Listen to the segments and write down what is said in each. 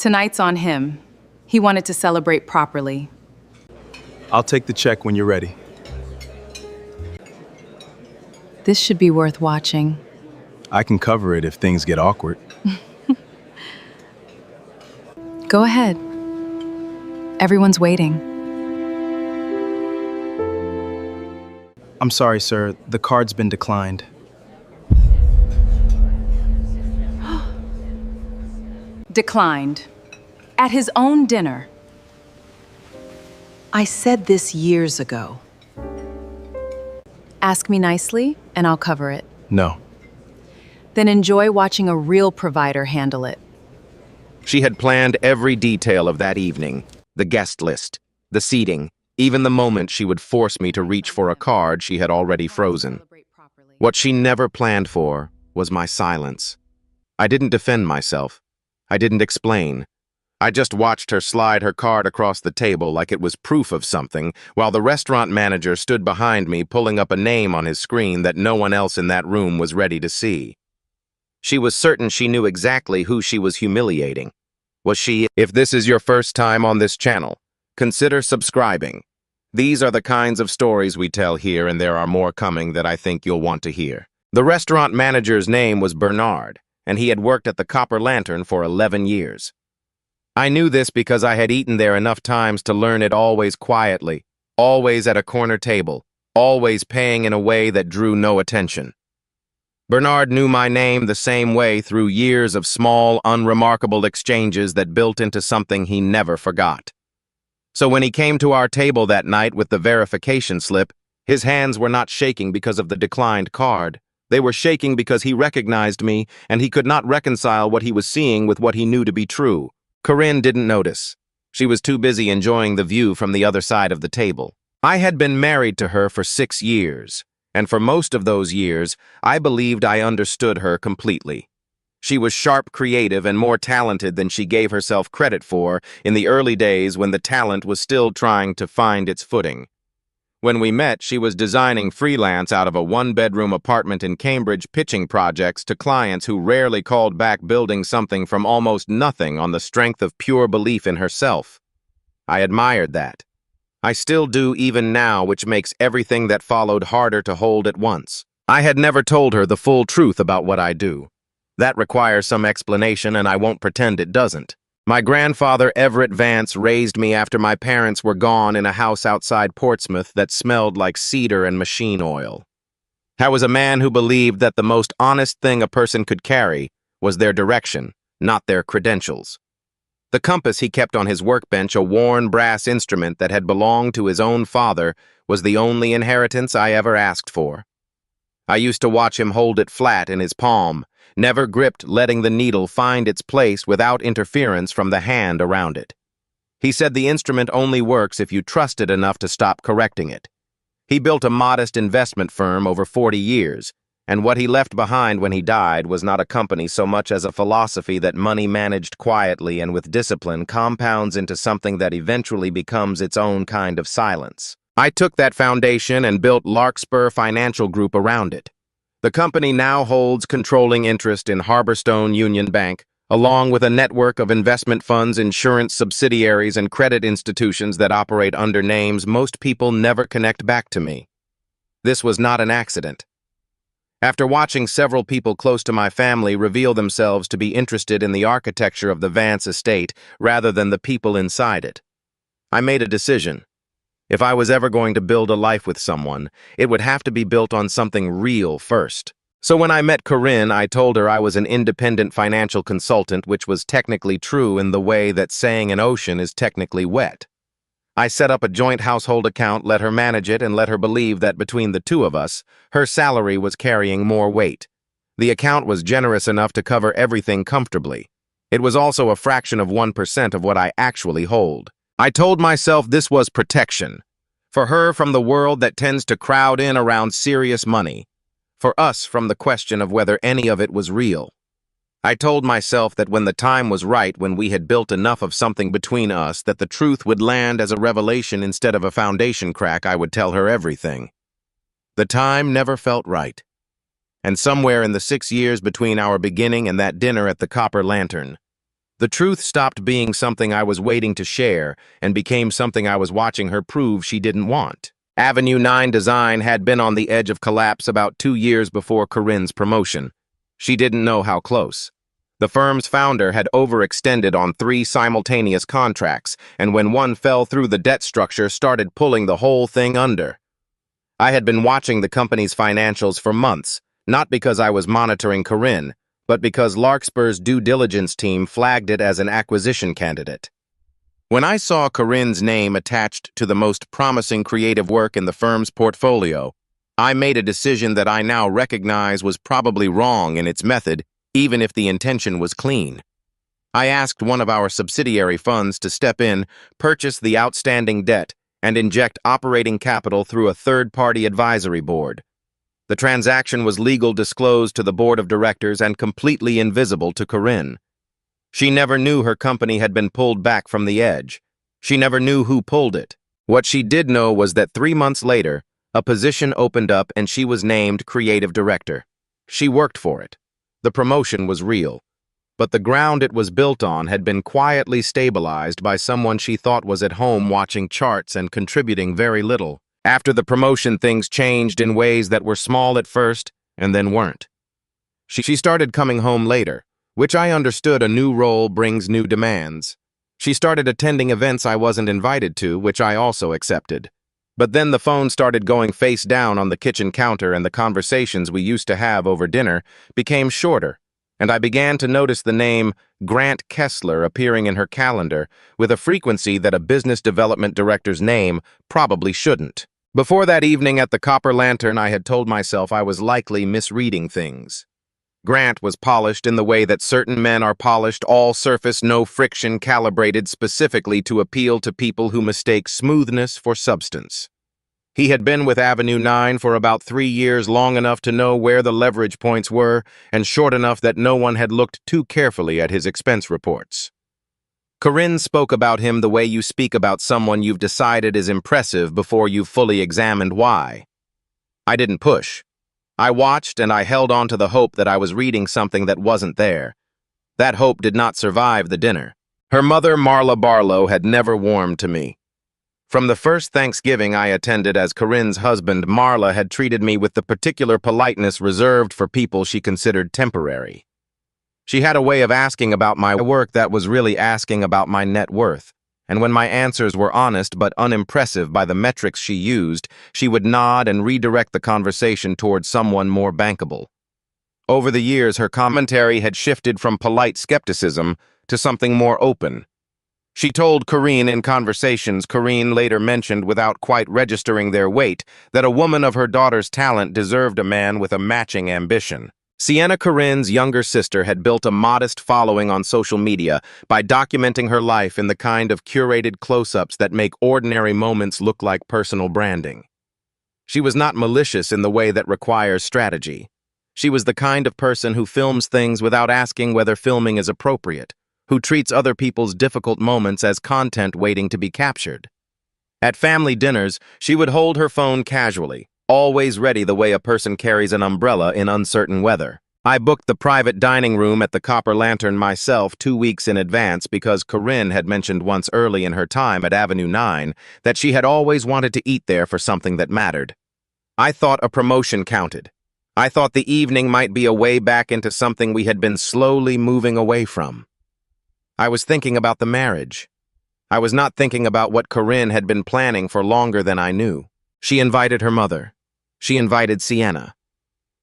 Tonight's on him. He wanted to celebrate properly. I'll take the check when you're ready. This should be worth watching. I can cover it if things get awkward. Go ahead. Everyone's waiting. I'm sorry, sir. The card's been declined. Declined. At his own dinner. I said this years ago. Ask me nicely, and I'll cover it. No. Then enjoy watching a real provider handle it. She had planned every detail of that evening, the guest list, the seating, even the moment she would force me to reach for a card she had already frozen. What she never planned for was my silence. I didn't defend myself. I didn't explain. I just watched her slide her card across the table like it was proof of something, while the restaurant manager stood behind me pulling up a name on his screen that no one else in that room was ready to see. She was certain she knew exactly who she was humiliating. Was she? If this is your first time on this channel, consider subscribing. These are the kinds of stories we tell here, and there are more coming that I think you'll want to hear. The restaurant manager's name was Bernard, and he had worked at the Copper Lantern for 11 years. I knew this because I had eaten there enough times to learn it always quietly, always at a corner table, always paying in a way that drew no attention. Bernard knew my name the same way through years of small, unremarkable exchanges that built into something he never forgot. So when he came to our table that night with the verification slip, his hands were not shaking because of the declined card. They were shaking because he recognized me, and he could not reconcile what he was seeing with what he knew to be true. Corinne didn't notice. She was too busy enjoying the view from the other side of the table. I had been married to her for 6 years, and for most of those years, I believed I understood her completely. She was sharp, creative, and more talented than she gave herself credit for in the early days when the talent was still trying to find its footing. When we met, she was designing freelance out of a one-bedroom apartment in Cambridge, pitching projects to clients who rarely called back, building something from almost nothing on the strength of pure belief in herself. I admired that. I still do even now, which makes everything that followed harder to hold at once. I had never told her the full truth about what I do. That requires some explanation, and I won't pretend it doesn't. My grandfather, Everett Vance, raised me after my parents were gone in a house outside Portsmouth that smelled like cedar and machine oil. I was a man who believed that the most honest thing a person could carry was their direction, not their credentials. The compass he kept on his workbench, a worn brass instrument that had belonged to his own father, was the only inheritance I ever asked for. I used to watch him hold it flat in his palm, never gripped, letting the needle find its place without interference from the hand around it. He said the instrument only works if you trust it enough to stop correcting it. He built a modest investment firm over 40 years, and what he left behind when he died was not a company so much as a philosophy that money managed quietly and with discipline compounds into something that eventually becomes its own kind of silence. I took that foundation and built Larkspur Financial Group around it. The company now holds controlling interest in Harborstone Union Bank, along with a network of investment funds, insurance subsidiaries, and credit institutions that operate under names most people never connect back to me. This was not an accident. After watching several people close to my family reveal themselves to be interested in the architecture of the Vance estate rather than the people inside it, I made a decision. If I was ever going to build a life with someone, it would have to be built on something real first. So when I met Corinne, I told her I was an independent financial consultant, which was technically true in the way that saying an ocean is technically wet. I set up a joint household account, let her manage it, and let her believe that between the two of us, her salary was carrying more weight. The account was generous enough to cover everything comfortably. It was also a fraction of 1% of what I actually hold. I told myself this was protection. For her from the world that tends to crowd in around serious money. For us from the question of whether any of it was real. I told myself that when the time was right, when we had built enough of something between us, that the truth would land as a revelation instead of a foundation crack, I would tell her everything. The time never felt right. And somewhere in the 6 years between our beginning and that dinner at the Copper Lantern, The truth stopped being something I was waiting to share and became something I was watching her prove she didn't want. Avenue 9 Design had been on the edge of collapse about 2 years before Corinne's promotion. She didn't know how close. The firm's founder had overextended on 3 simultaneous contracts, and when one fell through, the debt structure started pulling the whole thing under. I had been watching the company's financials for months, not because I was monitoring Corinne, but because Larkspur's due diligence team flagged it as an acquisition candidate. When I saw Corinne's name attached to the most promising creative work in the firm's portfolio, I made a decision that I now recognize was probably wrong in its method, even if the intention was clean. I asked one of our subsidiary funds to step in, purchase the outstanding debt, and inject operating capital through a third-party advisory board. The transaction was legal disclosed to the board of directors and completely invisible to Corinne. She never knew her company had been pulled back from the edge. She never knew who pulled it. What she did know was that 3 months later, a position opened up and she was named creative director. She worked for it. The promotion was real. But the ground it was built on had been quietly stabilized by someone she thought was at home watching charts and contributing very little. After the promotion, things changed in ways that were small at first and then weren't. She started coming home later, which I understood. A new role brings new demands. She started attending events I wasn't invited to, which I also accepted. But then the phone started going face down on the kitchen counter, and the conversations we used to have over dinner became shorter, and I began to notice the name Grant Kessler appearing in her calendar with a frequency that a business development director's name probably shouldn't. Before that evening at the Copper Lantern, I had told myself I was likely misreading things. Grant was polished in the way that certain men are polished, all surface, no friction, calibrated specifically to appeal to people who mistake smoothness for substance. He had been with Avenue 9 for about 3 years, long enough to know where the leverage points were, and short enough that no one had looked too carefully at his expense reports. Corinne spoke about him the way you speak about someone you've decided is impressive before you've fully examined why. I didn't push. I watched, and I held on to the hope that I was reading something that wasn't there. That hope did not survive the dinner. Her mother, Marla Barlow, had never warmed to me. From the first Thanksgiving I attended as Corinne's husband, Marla had treated me with the particular politeness reserved for people she considered temporary. She had a way of asking about my work that was really asking about my net worth. And when my answers were honest but unimpressive by the metrics she used, she would nod and redirect the conversation towards someone more bankable. Over the years, her commentary had shifted from polite skepticism to something more open. She told Corinne in conversations Corinne later mentioned without quite registering their weight that a woman of her daughter's talent deserved a man with a matching ambition. Sienna, Corinne's younger sister, had built a modest following on social media by documenting her life in the kind of curated close-ups that make ordinary moments look like personal branding. She was not malicious in the way that requires strategy. She was the kind of person who films things without asking whether filming is appropriate, who treats other people's difficult moments as content waiting to be captured. At family dinners, she would hold her phone casually, always ready the way a person carries an umbrella in uncertain weather. I booked the private dining room at the Copper Lantern myself 2 weeks in advance because Corinne had mentioned once early in her time at Avenue 9 that she had always wanted to eat there for something that mattered. I thought a promotion counted. I thought the evening might be a way back into something we had been slowly moving away from. I was thinking about the marriage. I was not thinking about what Corinne had been planning for longer than I knew. She invited her mother. She invited Sienna.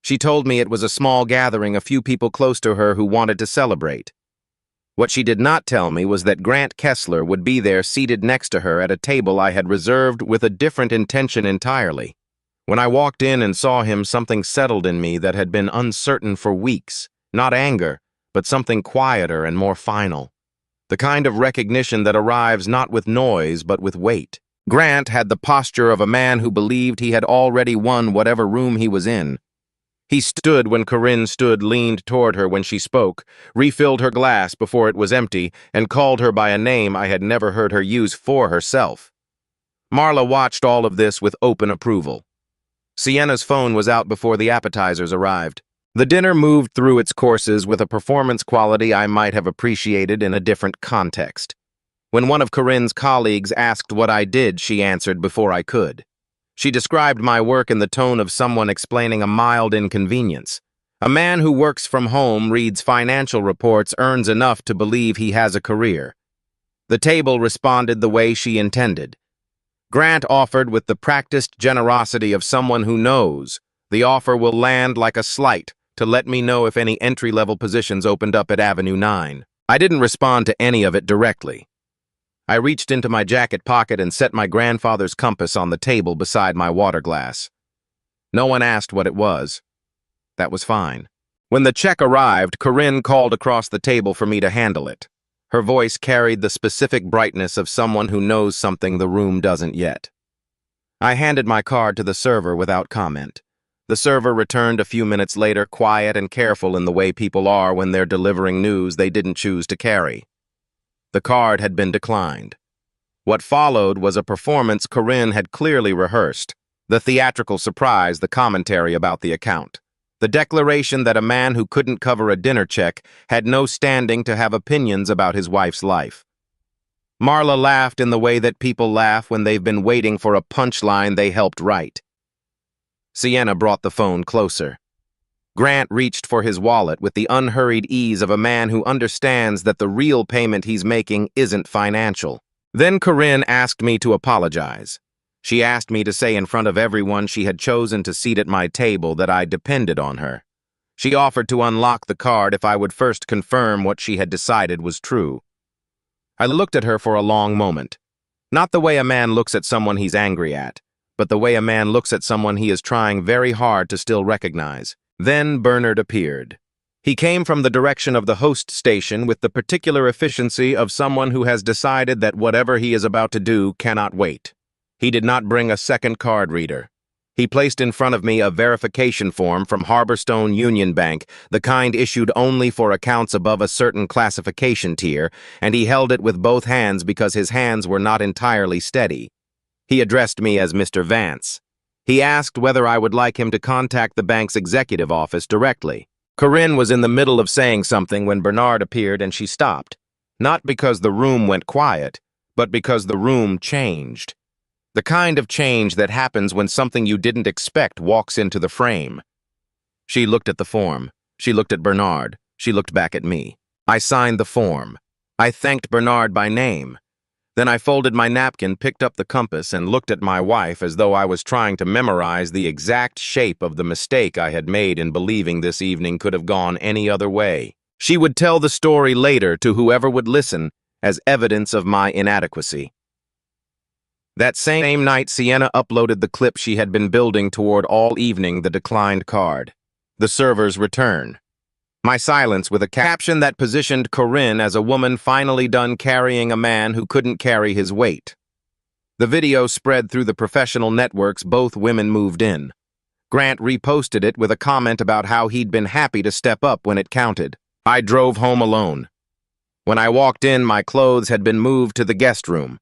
She told me it was a small gathering, a few people close to her who wanted to celebrate. What she did not tell me was that Grant Kessler would be there seated next to her at a table I had reserved with a different intention entirely. When I walked in and saw him, something settled in me that had been uncertain for weeks. Not anger, but something quieter and more final. The kind of recognition that arrives not with noise, but with weight. Grant had the posture of a man who believed he had already won whatever room he was in. He stood when Corinne stood, leaned toward her when she spoke, refilled her glass before it was empty, and called her by a name I had never heard her use for herself. Marla watched all of this with open approval. Sienna's phone was out before the appetizers arrived. The dinner moved through its courses with a performance quality I might have appreciated in a different context. When one of Corinne's colleagues asked what I did, she answered before I could. She described my work in the tone of someone explaining a mild inconvenience. A man who works from home, reads financial reports, earns enough to believe he has a career. The table responded the way she intended. Grant offered with the practiced generosity of someone who knows. The offer will land like a slight to let me know if any entry-level positions opened up at Avenue 9. I didn't respond to any of it directly. I reached into my jacket pocket and set my grandfather's compass on the table beside my water glass. No one asked what it was. That was fine. When the check arrived, Corinne called across the table for me to handle it. Her voice carried the specific brightness of someone who knows something the room doesn't yet. I handed my card to the server without comment. The server returned a few minutes later, quiet and careful in the way people are when they're delivering news they didn't choose to carry. The card had been declined. What followed was a performance Corinne had clearly rehearsed. The theatrical surprise, the commentary about the account. The declaration that a man who couldn't cover a dinner check had no standing to have opinions about his wife's life. Marla laughed in the way that people laugh when they've been waiting for a punchline they helped write. Sienna brought the phone closer. Grant reached for his wallet with the unhurried ease of a man who understands that the real payment he's making isn't financial. Then Corinne asked me to apologize. She asked me to say in front of everyone she had chosen to seat at my table that I depended on her. She offered to unlock the card if I would first confirm what she had decided was true. I looked at her for a long moment. Not the way a man looks at someone he's angry at, but the way a man looks at someone he is trying very hard to still recognize. Then Bernard appeared. He came from the direction of the host station with the particular efficiency of someone who has decided that whatever he is about to do cannot wait. He did not bring a second card reader. He placed in front of me a verification form from Harborstone Union Bank, the kind issued only for accounts above a certain classification tier, and he held it with both hands because his hands were not entirely steady. He addressed me as Mr. Vance. He asked whether I would like him to contact the bank's executive office directly. Corinne was in the middle of saying something when Bernard appeared and she stopped. Not because the room went quiet, but because the room changed. The kind of change that happens when something you didn't expect walks into the frame. She looked at the form. She looked at Bernard. She looked back at me. I signed the form. I thanked Bernard by name. Then I folded my napkin, picked up the compass, and looked at my wife as though I was trying to memorize the exact shape of the mistake I had made in believing this evening could have gone any other way. She would tell the story later to whoever would listen as evidence of my inadequacy. That same night, Sienna uploaded the clip she had been building toward all evening, the declined card. The server's return. My silence with a caption that positioned Corinne as a woman finally done carrying a man who couldn't carry his weight. The video spread through the professional networks both women moved in. Grant reposted it with a comment about how he'd been happy to step up when it counted. I drove home alone. When I walked in, my clothes had been moved to the guest room.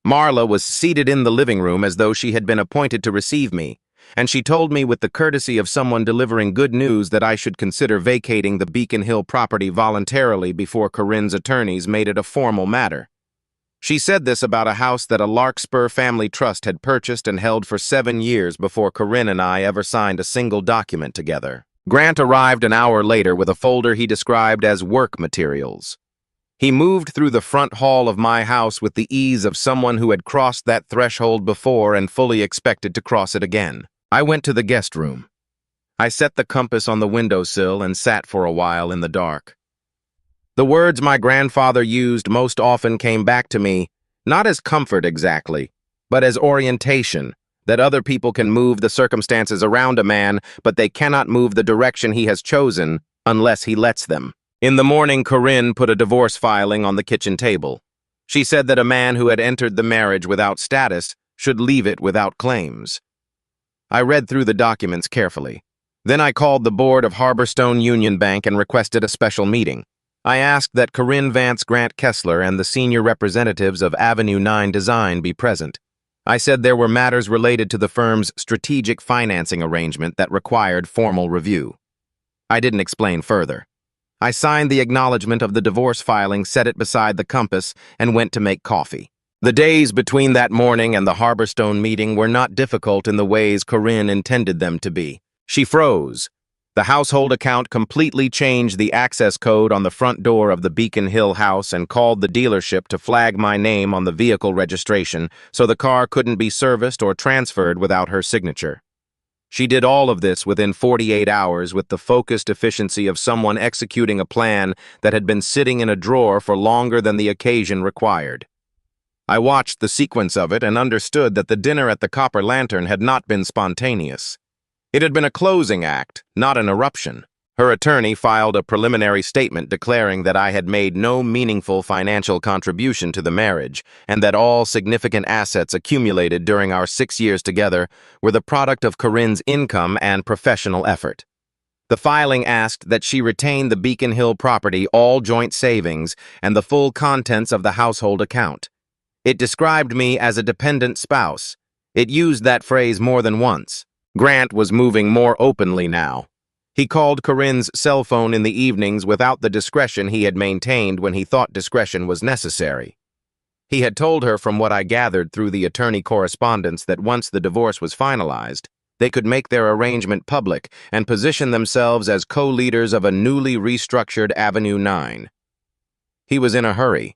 Marla was seated in the living room as though she had been appointed to receive me, and she told me with the courtesy of someone delivering good news that I should consider vacating the Beacon Hill property voluntarily before Corinne's attorneys made it a formal matter. She said this about a house that a Larkspur family trust had purchased and held for 7 years before Corinne and I ever signed a single document together. Grant arrived an hour later with a folder he described as work materials. He moved through the front hall of my house with the ease of someone who had crossed that threshold before and fully expected to cross it again. I went to the guest room. I set the compass on the windowsill and sat for a while in the dark. The words my grandfather used most often came back to me, not as comfort exactly, but as orientation, that other people can move the circumstances around a man, but they cannot move the direction he has chosen unless he lets them. In the morning, Corinne put a divorce filing on the kitchen table. She said that a man who had entered the marriage without status should leave it without claims. I read through the documents carefully. Then I called the board of Harborstone Union Bank and requested a special meeting. I asked that Corinne Vance Grant Kessler and the senior representatives of Avenue 9 Design be present. I said there were matters related to the firm's strategic financing arrangement that required formal review. I didn't explain further. I signed the acknowledgement of the divorce filing, set it beside the compass, and went to make coffee. The days between that morning and the Harborstone meeting were not difficult in the ways Corinne intended them to be. She froze. The household account completely changed the access code on the front door of the Beacon Hill house and called the dealership to flag my name on the vehicle registration so the car couldn't be serviced or transferred without her signature. She did all of this within 48 hours with the focused efficiency of someone executing a plan that had been sitting in a drawer for longer than the occasion required. I watched the sequence of it and understood that the dinner at the Copper Lantern had not been spontaneous. It had been a closing act, not an eruption. Her attorney filed a preliminary statement declaring that I had made no meaningful financial contribution to the marriage and that all significant assets accumulated during our 6 years together were the product of Corinne's income and professional effort. The filing asked that she retain the Beacon Hill property, all joint savings, and the full contents of the household account. It described me as a dependent spouse. It used that phrase more than once. Grant was moving more openly now. He called Corinne's cell phone in the evenings without the discretion he had maintained when he thought discretion was necessary. He had told her, from what I gathered through the attorney correspondence, that once the divorce was finalized, they could make their arrangement public and position themselves as co-leaders of a newly restructured Avenue 9. He was in a hurry.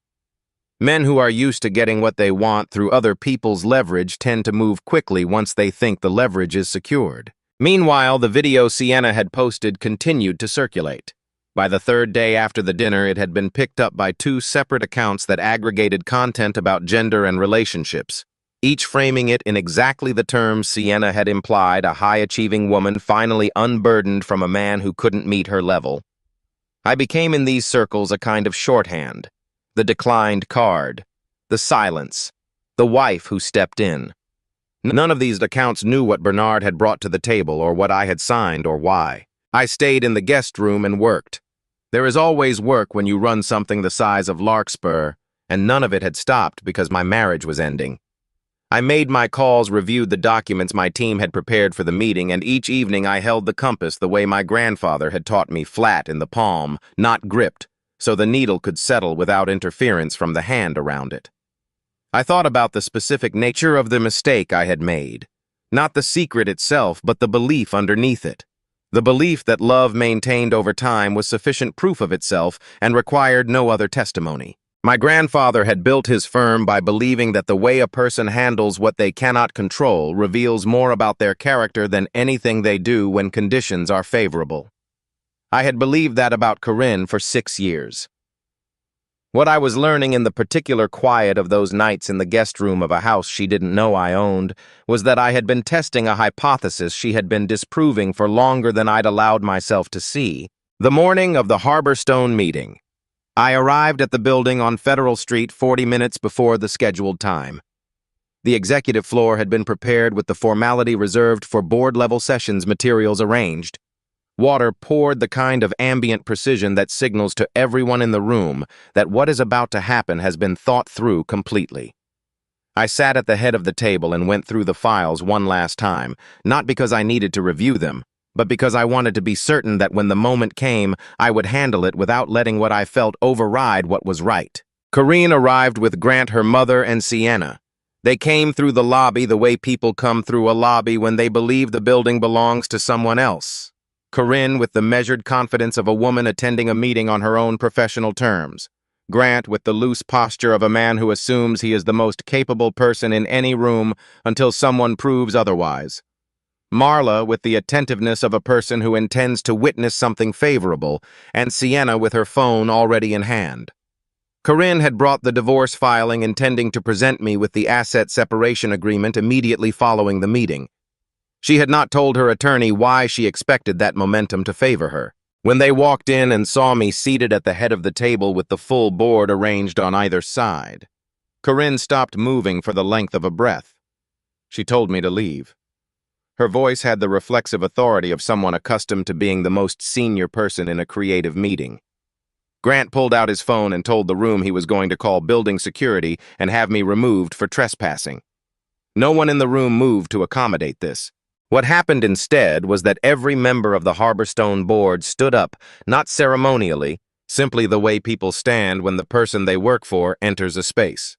Men who are used to getting what they want through other people's leverage tend to move quickly once they think the leverage is secured. Meanwhile, the video Sienna had posted continued to circulate. By the third day after the dinner, it had been picked up by 2 separate accounts that aggregated content about gender and relationships, each framing it in exactly the terms Sienna had implied: a high-achieving woman finally unburdened from a man who couldn't meet her level. I became in these circles a kind of shorthand. The declined card, the silence, the wife who stepped in. None of these accounts knew what Bernard had brought to the table or what I had signed or why. I stayed in the guest room and worked. There is always work when you run something the size of Larkspur, and none of it had stopped because my marriage was ending. I made my calls, reviewed the documents my team had prepared for the meeting, and each evening I held the compass the way my grandfather had taught me, flat in the palm, not gripped, so the needle could settle without interference from the hand around it. I thought about the specific nature of the mistake I had made. Not the secret itself, but the belief underneath it. The belief that love maintained over time was sufficient proof of itself and required no other testimony. My grandfather had built his firm by believing that the way a person handles what they cannot control reveals more about their character than anything they do when conditions are favorable. I had believed that about Corinne for 6 years. What I was learning in the particular quiet of those nights in the guest room of a house she didn't know I owned was that I had been testing a hypothesis she had been disproving for longer than I'd allowed myself to see. The morning of the Harborstone meeting, I arrived at the building on Federal Street 40 minutes before the scheduled time. The executive floor had been prepared with the formality reserved for board-level sessions materials arranged. Water poured the kind of ambient precision that signals to everyone in the room that what is about to happen has been thought through completely. I sat at the head of the table and went through the files one last time, not because I needed to review them, but because I wanted to be certain that when the moment came, I would handle it without letting what I felt override what was right. Corinne arrived with Grant, her mother, and Sienna. They came through the lobby the way people come through a lobby when they believe the building belongs to someone else. Corinne with the measured confidence of a woman attending a meeting on her own professional terms. Grant with the loose posture of a man who assumes he is the most capable person in any room until someone proves otherwise. Marla with the attentiveness of a person who intends to witness something favorable, and Sienna with her phone already in hand. Corinne had brought the divorce filing, intending to present me with the asset separation agreement immediately following the meeting. She had not told her attorney why she expected that momentum to favor her. When they walked in and saw me seated at the head of the table with the full board arranged on either side, Corinne stopped moving for the length of a breath. She told me to leave. Her voice had the reflexive authority of someone accustomed to being the most senior person in a creative meeting. Grant pulled out his phone and told the room he was going to call building security and have me removed for trespassing. No one in the room moved to accommodate this. What happened instead was that every member of the Harborstone board stood up, not ceremonially, simply the way people stand when the person they work for enters a space.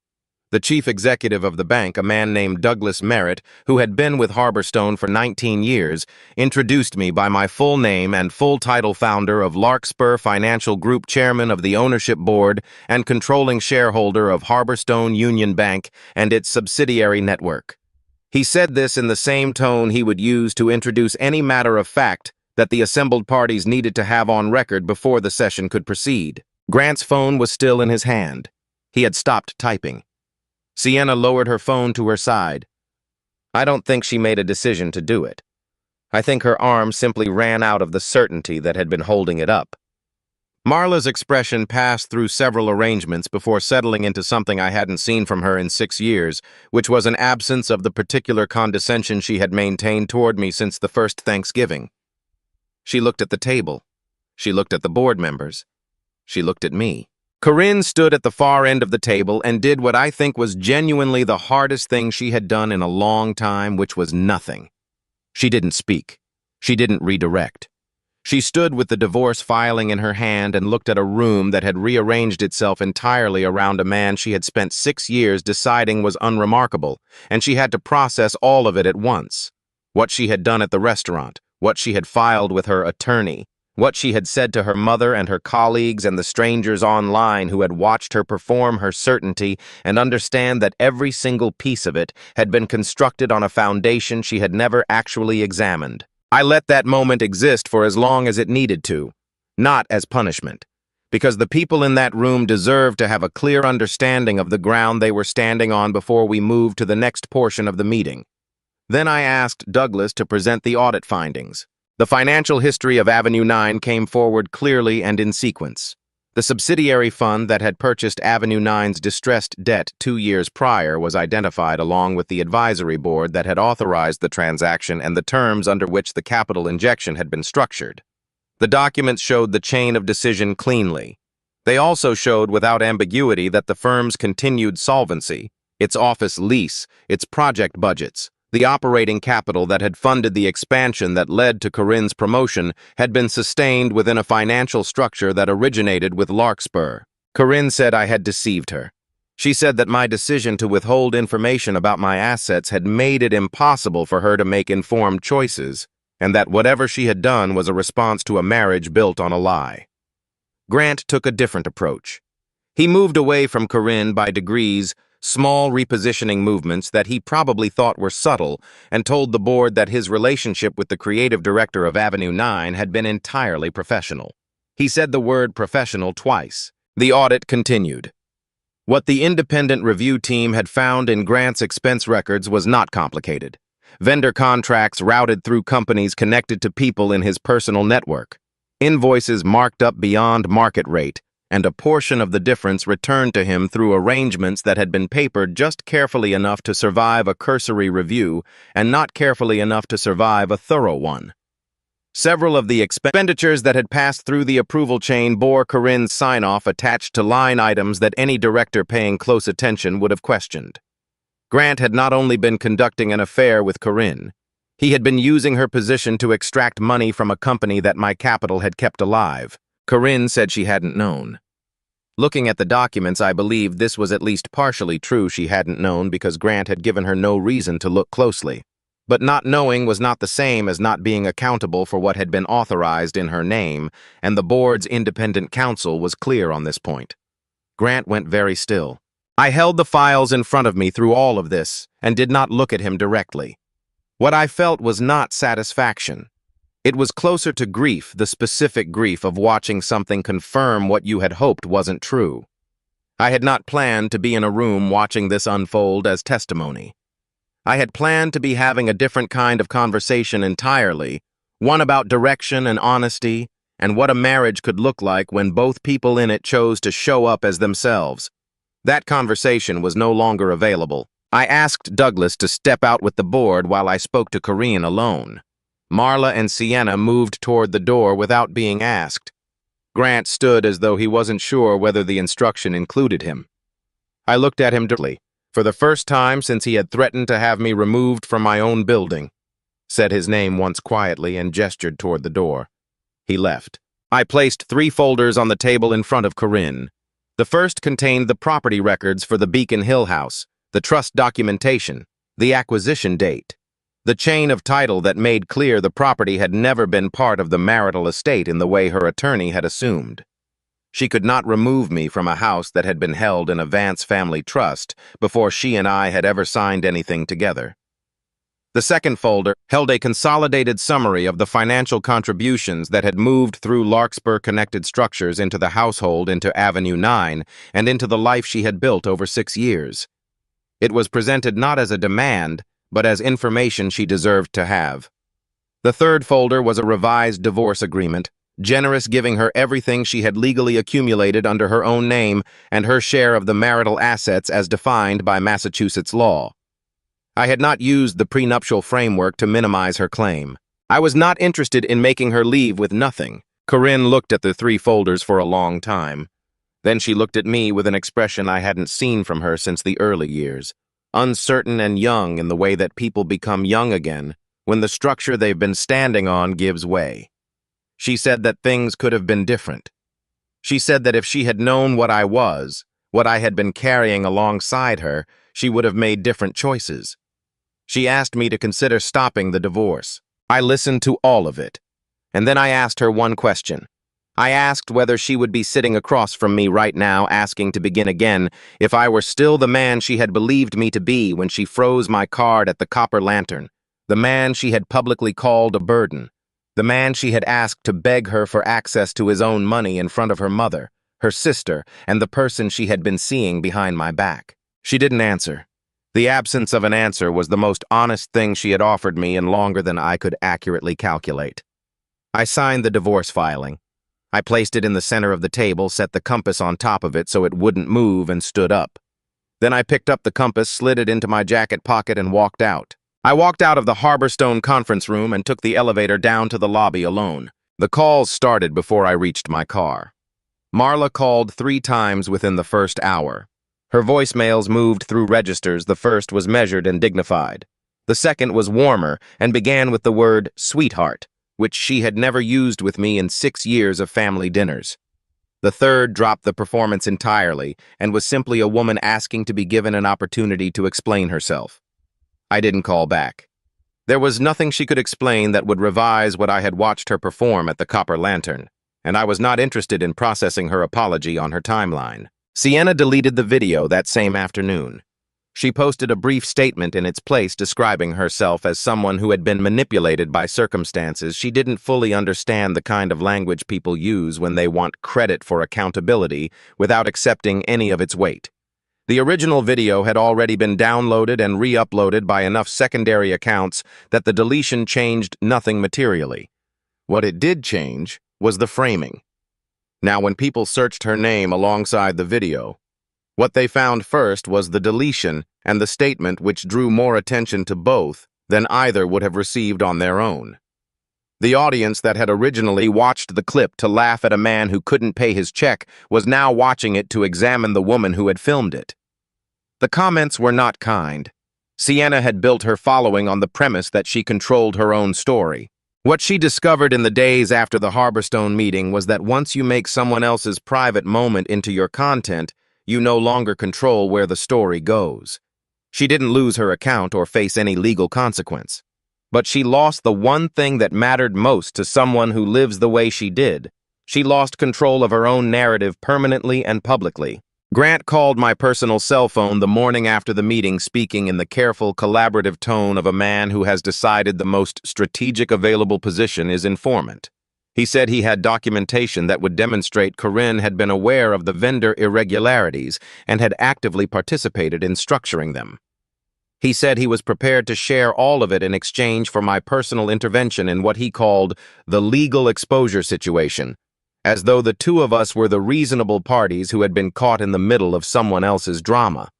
The chief executive of the bank, a man named Douglas Merritt, who had been with Harborstone for 19 years, introduced me by my full name and full title, founder of Larkspur Financial Group, chairman of the ownership board, and controlling shareholder of Harborstone Union Bank and its subsidiary network. He said this in the same tone he would use to introduce any matter of fact that the assembled parties needed to have on record before the session could proceed. Grant's phone was still in his hand. He had stopped typing. Sienna lowered her phone to her side. I don't think she made a decision to do it. I think her arm simply ran out of the certainty that had been holding it up. Marla's expression passed through several arrangements before settling into something I hadn't seen from her in 6 years, which was an absence of the particular condescension she had maintained toward me since the first Thanksgiving. She looked at the table. She looked at the board members. She looked at me. Corinne stood at the far end of the table and did what I think was genuinely the hardest thing she had done in a long time, which was nothing. She didn't speak. She didn't redirect. She stood with the divorce filing in her hand and looked at a room that had rearranged itself entirely around a man she had spent 6 years deciding was unremarkable, and she had to process all of it at once. What she had done at the restaurant, what she had filed with her attorney, what she had said to her mother and her colleagues and the strangers online who had watched her perform her certainty, and understand that every single piece of it had been constructed on a foundation she had never actually examined. I let that moment exist for as long as it needed to, not as punishment, because the people in that room deserved to have a clear understanding of the ground they were standing on before we moved to the next portion of the meeting. Then I asked Douglas to present the audit findings. The financial history of Avenue 9 came forward clearly and in sequence. The subsidiary fund that had purchased Avenue 9's distressed debt 2 years prior was identified along with the advisory board that had authorized the transaction and the terms under which the capital injection had been structured. The documents showed the chain of decision cleanly. They also showed without ambiguity that the firm's continued solvency, its office lease, its project budgets, the operating capital that had funded the expansion that led to Corinne's promotion had been sustained within a financial structure that originated with Larkspur. Corinne said I had deceived her. She said that my decision to withhold information about my assets had made it impossible for her to make informed choices, and that whatever she had done was a response to a marriage built on a lie. Grant took a different approach. He moved away from Corinne by degrees, small repositioning movements that he probably thought were subtle, and told the board that his relationship with the creative director of Avenue 9 had been entirely professional. He said the word professional twice. The audit continued. What the independent review team had found in Grant's expense records was not complicated. Vendor contracts routed through companies connected to people in his personal network. Invoices marked up beyond market rate, and a portion of the difference returned to him through arrangements that had been papered just carefully enough to survive a cursory review and not carefully enough to survive a thorough one. Several of the expenditures that had passed through the approval chain bore Corinne's sign-off attached to line items that any director paying close attention would have questioned. Grant had not only been conducting an affair with Corinne, he had been using her position to extract money from a company that my capital had kept alive. Corinne said she hadn't known. Looking at the documents, I believed this was at least partially true. She hadn't known because Grant had given her no reason to look closely. But not knowing was not the same as not being accountable for what had been authorized in her name, and the board's independent counsel was clear on this point. Grant went very still. I held the files in front of me through all of this and did not look at him directly. What I felt was not satisfaction. It was closer to grief, the specific grief of watching something confirm what you had hoped wasn't true. I had not planned to be in a room watching this unfold as testimony. I had planned to be having a different kind of conversation entirely, one about direction and honesty, and what a marriage could look like when both people in it chose to show up as themselves. That conversation was no longer available. I asked Douglas to step out with the board while I spoke to Corinne alone. Marla and Sienna moved toward the door without being asked. Grant stood as though he wasn't sure whether the instruction included him. I looked at him directly, for the first time since he had threatened to have me removed from my own building. said his name once quietly and gestured toward the door. He left. I placed 3 folders on the table in front of Corinne. The first contained the property records for the Beacon Hill house, the trust documentation, the acquisition date, the chain of title that made clear the property had never been part of the marital estate in the way her attorney had assumed. She could not remove me from a house that had been held in a Vance family trust before she and I had ever signed anything together. The second folder held a consolidated summary of the financial contributions that had moved through Larkspur-connected structures into the household, into Avenue 9, and into the life she had built over 6 years. It was presented not as a demand, but as information she deserved to have. The third folder was a revised divorce agreement, generous, giving her everything she had legally accumulated under her own name and her share of the marital assets as defined by Massachusetts law. I had not used the prenuptial framework to minimize her claim. I was not interested in making her leave with nothing. Corinne looked at the 3 folders for a long time. Then she looked at me with an expression I hadn't seen from her since the early years, uncertain and young in the way that people become young again when the structure they've been standing on gives way. She said that things could have been different. She said that if she had known what I was, what I had been carrying alongside her, she would have made different choices. She asked me to consider stopping the divorce. I listened to all of it. And then I asked her one question. I asked whether she would be sitting across from me right now asking to begin again if I were still the man she had believed me to be when she froze my card at the Copper Lantern, the man she had publicly called a burden, the man she had asked to beg her for access to his own money in front of her mother, her sister, and the person she had been seeing behind my back. She didn't answer. The absence of an answer was the most honest thing she had offered me in longer than I could accurately calculate. I signed the divorce filing. I placed it in the center of the table, set the compass on top of it so it wouldn't move, and stood up. Then I picked up the compass, slid it into my jacket pocket, and walked out. I walked out of the Harborstone conference room and took the elevator down to the lobby alone. The calls started before I reached my car. Marla called 3 times within the first hour. Her voicemails moved through registers. The first was measured and dignified. The second was warmer and began with the word sweetheart, which she had never used with me in 6 years of family dinners. The third dropped the performance entirely and was simply a woman asking to be given an opportunity to explain herself. I didn't call back. There was nothing she could explain that would revise what I had watched her perform at the Copper Lantern, and I was not interested in processing her apology on her timeline. Sienna deleted the video that same afternoon. She posted a brief statement in its place describing herself as someone who had been manipulated by circumstances. She didn't fully understand the kind of language people use when they want credit for accountability without accepting any of its weight. The original video had already been downloaded and re-uploaded by enough secondary accounts that the deletion changed nothing materially. What it did change was the framing. Now, when people searched her name alongside the video, what they found first was the deletion and the statement, which drew more attention to both than either would have received on their own. The audience that had originally watched the clip to laugh at a man who couldn't pay his check was now watching it to examine the woman who had filmed it. The comments were not kind. Sienna had built her following on the premise that she controlled her own story. What she discovered in the days after the Harborstone meeting was that once you make someone else's private moment into your content, you no longer control where the story goes. She didn't lose her account or face any legal consequence. But she lost the one thing that mattered most to someone who lives the way she did. She lost control of her own narrative permanently and publicly. Grant called my personal cell phone the morning after the meeting, speaking in the careful, collaborative tone of a man who has decided the most strategic available position is informant. He said he had documentation that would demonstrate Corinne had been aware of the vendor irregularities and had actively participated in structuring them. He said he was prepared to share all of it in exchange for my personal intervention in what he called the legal exposure situation, as though the two of us were the reasonable parties who had been caught in the middle of someone else's drama.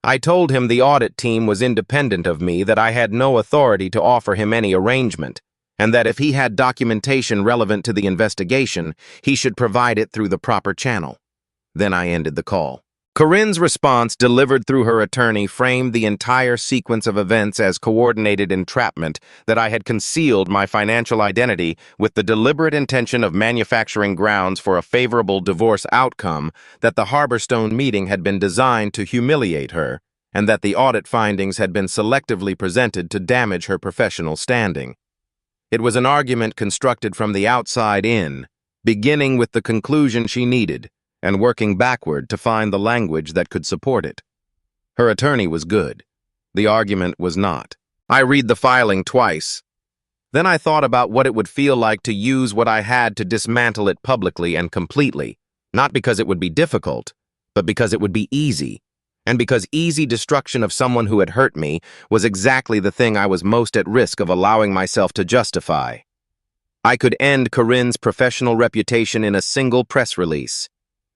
I told him the audit team was independent of me, that I had no authority to offer him any arrangement, and that if he had documentation relevant to the investigation, he should provide it through the proper channel. Then I ended the call. Corinne's response, delivered through her attorney, framed the entire sequence of events as coordinated entrapment, that I had concealed my financial identity with the deliberate intention of manufacturing grounds for a favorable divorce outcome, that the Harborstone meeting had been designed to humiliate her, and that the audit findings had been selectively presented to damage her professional standing. It was an argument constructed from the outside in, beginning with the conclusion she needed, and working backward to find the language that could support it. Her attorney was good. The argument was not. I read the filing twice. Then I thought about what it would feel like to use what I had to dismantle it publicly and completely, not because it would be difficult, but because it would be easy, and because easy destruction of someone who had hurt me was exactly the thing I was most at risk of allowing myself to justify. I could end Corinne's professional reputation in a single press release.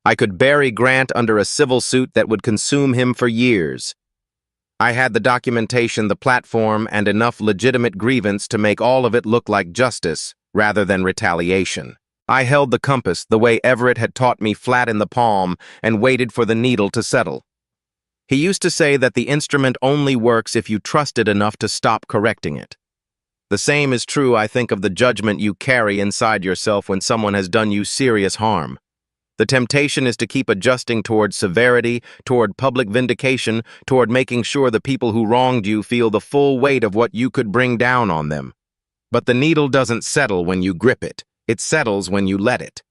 I could bury Grant under a civil suit that would consume him for years. I had the documentation, the platform, and enough legitimate grievance to make all of it look like justice rather than retaliation. I held the compass the way Everett had taught me, flat in the palm, and waited for the needle to settle. He used to say that the instrument only works if you trust it enough to stop correcting it. The same is true, I think, of the judgment you carry inside yourself when someone has done you serious harm. The temptation is to keep adjusting toward severity, toward public vindication, toward making sure the people who wronged you feel the full weight of what you could bring down on them. But the needle doesn't settle when you grip it. It settles when you let it.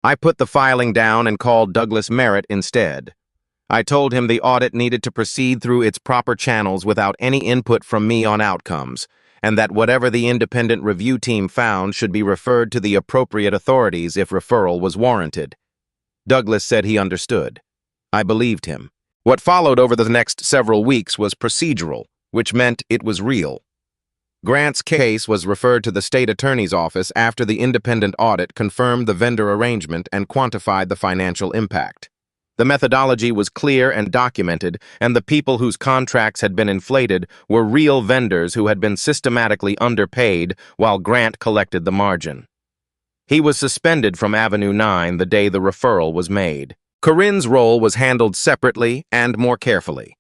I put the filing down and called Douglas Merritt instead. I told him the audit needed to proceed through its proper channels without any input from me on outcomes, and that whatever the independent review team found should be referred to the appropriate authorities if referral was warranted. Douglas said he understood. I believed him. What followed over the next several weeks was procedural, which meant it was real. Grant's case was referred to the state attorney's office after the independent audit confirmed the vendor arrangement and quantified the financial impact. The methodology was clear and documented, and the people whose contracts had been inflated were real vendors who had been systematically underpaid while Grant collected the margin. He was suspended from Avenue 9 the day the referral was made. Corinne's role was handled separately and more carefully.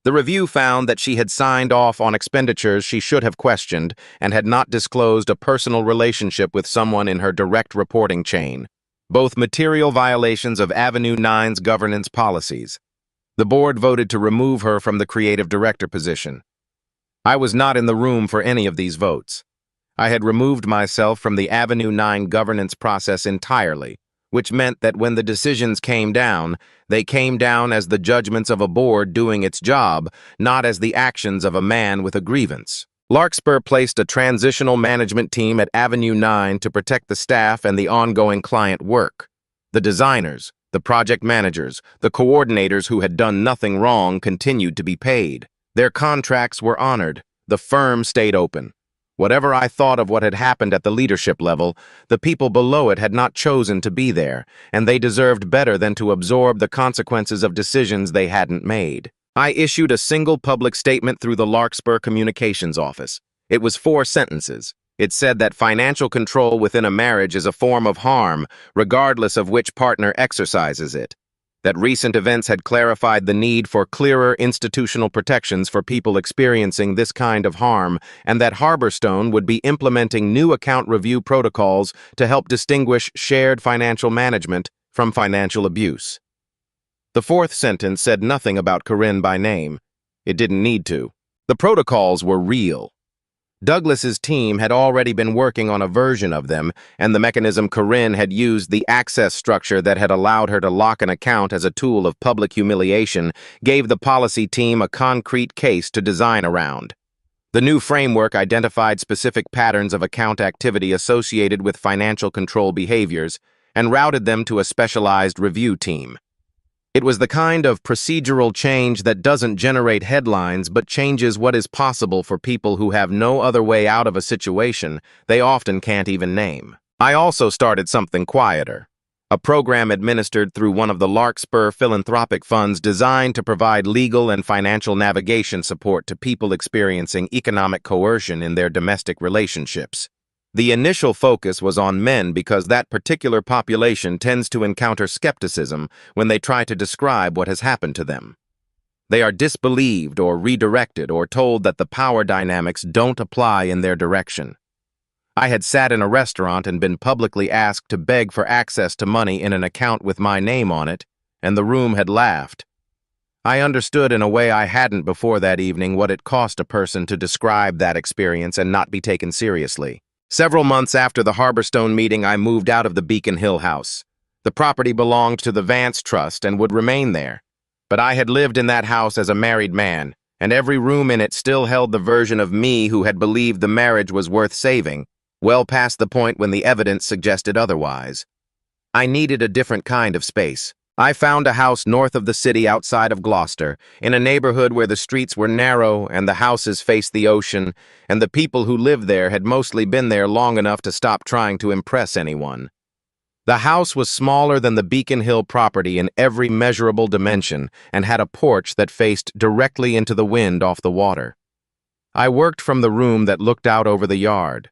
The review found that she had signed off on expenditures she should have questioned and had not disclosed a personal relationship with someone in her direct reporting chain, both material violations of Avenue 9's governance policies. The board voted to remove her from the creative director position. I was not in the room for any of these votes. I had removed myself from the Avenue 9 governance process entirely, which meant that when the decisions came down, they came down as the judgments of a board doing its job, not as the actions of a man with a grievance. Larkspur placed a transitional management team at Avenue 9 to protect the staff and the ongoing client work. The designers, the project managers, the coordinators who had done nothing wrong continued to be paid. Their contracts were honored. The firm stayed open. Whatever I thought of what had happened at the leadership level, the people below it had not chosen to be there, and they deserved better than to absorb the consequences of decisions they hadn't made. I issued a single public statement through the Larkspur Communications Office. It was 4 sentences. It said that financial control within a marriage is a form of harm, regardless of which partner exercises it. That recent events had clarified the need for clearer institutional protections for people experiencing this kind of harm, and that Harborstone would be implementing new account review protocols to help distinguish shared financial management from financial abuse. The 4th sentence said nothing about Corinne by name. It didn't need to. The protocols were real. Douglas's team had already been working on a version of them, and the mechanism Corinne had used, the access structure that had allowed her to lock an account as a tool of public humiliation, gave the policy team a concrete case to design around. The new framework identified specific patterns of account activity associated with financial control behaviors and routed them to a specialized review team. It was the kind of procedural change that doesn't generate headlines but changes what is possible for people who have no other way out of a situation they often can't even name. I also started something quieter, a program administered through one of the Larkspur philanthropic funds designed to provide legal and financial navigation support to people experiencing economic coercion in their domestic relationships. The initial focus was on men because that particular population tends to encounter skepticism when they try to describe what has happened to them. They are disbelieved or redirected or told that the power dynamics don't apply in their direction. I had sat in a restaurant and been publicly asked to beg for access to money in an account with my name on it, and the room had laughed. I understood in a way I hadn't before that evening what it cost a person to describe that experience and not be taken seriously. Several months after the Harborstone meeting, I moved out of the Beacon Hill house. The property belonged to the Vance Trust and would remain there. But I had lived in that house as a married man, and every room in it still held the version of me who had believed the marriage was worth saving, well past the point when the evidence suggested otherwise. I needed a different kind of space. I found a house north of the city outside of Gloucester, in a neighborhood where the streets were narrow and the houses faced the ocean, and the people who lived there had mostly been there long enough to stop trying to impress anyone. The house was smaller than the Beacon Hill property in every measurable dimension and had a porch that faced directly into the wind off the water. I worked from the room that looked out over the yard.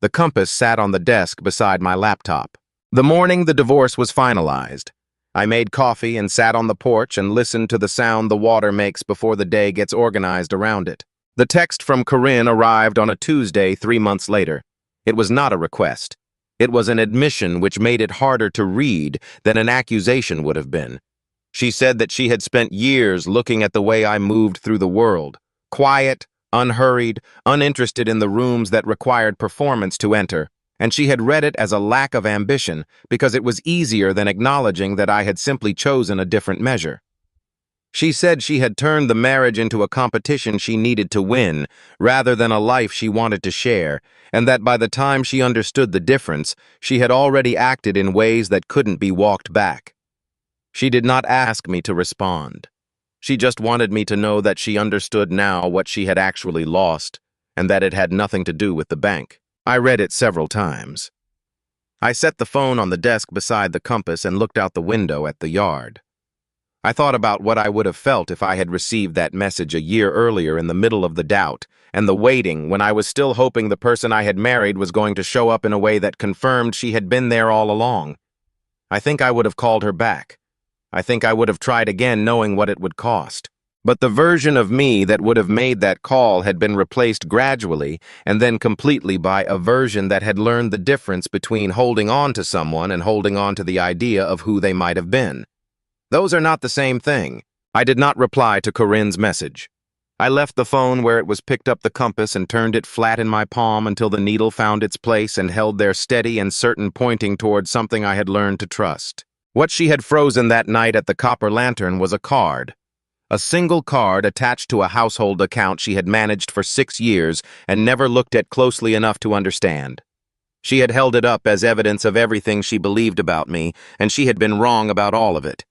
The compass sat on the desk beside my laptop. The morning the divorce was finalized, I made coffee and sat on the porch and listened to the sound the water makes before the day gets organized around it. The text from Corinne arrived on a Tuesday 3 months later. It was not a request. It was an admission which made it harder to read than an accusation would have been. She said that she had spent years looking at the way I moved through the world, quiet, unhurried, uninterested in the rooms that required performance to enter, and she had read it as a lack of ambition because it was easier than acknowledging that I had simply chosen a different measure. She said she had turned the marriage into a competition she needed to win rather than a life she wanted to share, and that by the time she understood the difference, she had already acted in ways that couldn't be walked back. She did not ask me to respond. She just wanted me to know that she understood now what she had actually lost, and that it had nothing to do with the bank. I read it several times. I set the phone on the desk beside the compass and looked out the window at the yard. I thought about what I would have felt if I had received that message a year earlier in the middle of the doubt and the waiting when I was still hoping the person I had married was going to show up in a way that confirmed she had been there all along. I think I would have called her back. I think I would have tried again knowing what it would cost. But the version of me that would have made that call had been replaced gradually and then completely by a version that had learned the difference between holding on to someone and holding on to the idea of who they might have been. Those are not the same thing. I did not reply to Corinne's message. I left the phone where it was, picked up the compass and turned it flat in my palm until the needle found its place and held there steady and certain, pointing towards something I had learned to trust. What she had frozen that night at the Copper Lantern was a card. A single card attached to a household account she had managed for 6 years and never looked at closely enough to understand. She had held it up as evidence of everything she believed about me, and she had been wrong about all of it.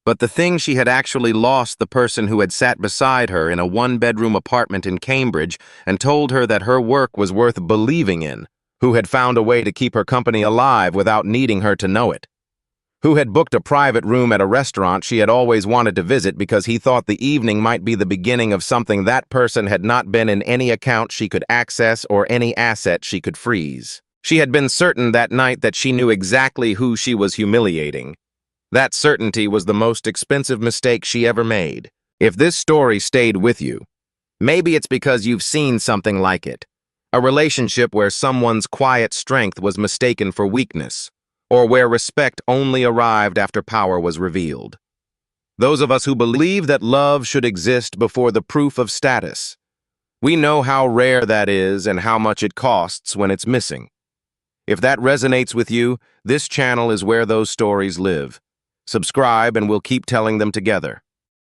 But the thing she had actually lost the person who had sat beside her in a 1-bedroom apartment in Cambridge and told her that her work was worth believing in, who had found a way to keep her company alive without needing her to know it, who had booked a private room at a restaurant she had always wanted to visit because he thought the evening might be the beginning of something that person had not been in any account she could access or any asset she could freeze. She had been certain that night that she knew exactly who she was humiliating. That certainty was the most expensive mistake she ever made. If this story stayed with you, maybe it's because you've seen something like it. A relationship where someone's quiet strength was mistaken for weakness, or where respect only arrived after power was revealed. Those of us who believe that love should exist before the proof of status, we know how rare that is and how much it costs when it's missing. If that resonates with you, this channel is where those stories live. Subscribe and we'll keep telling them together.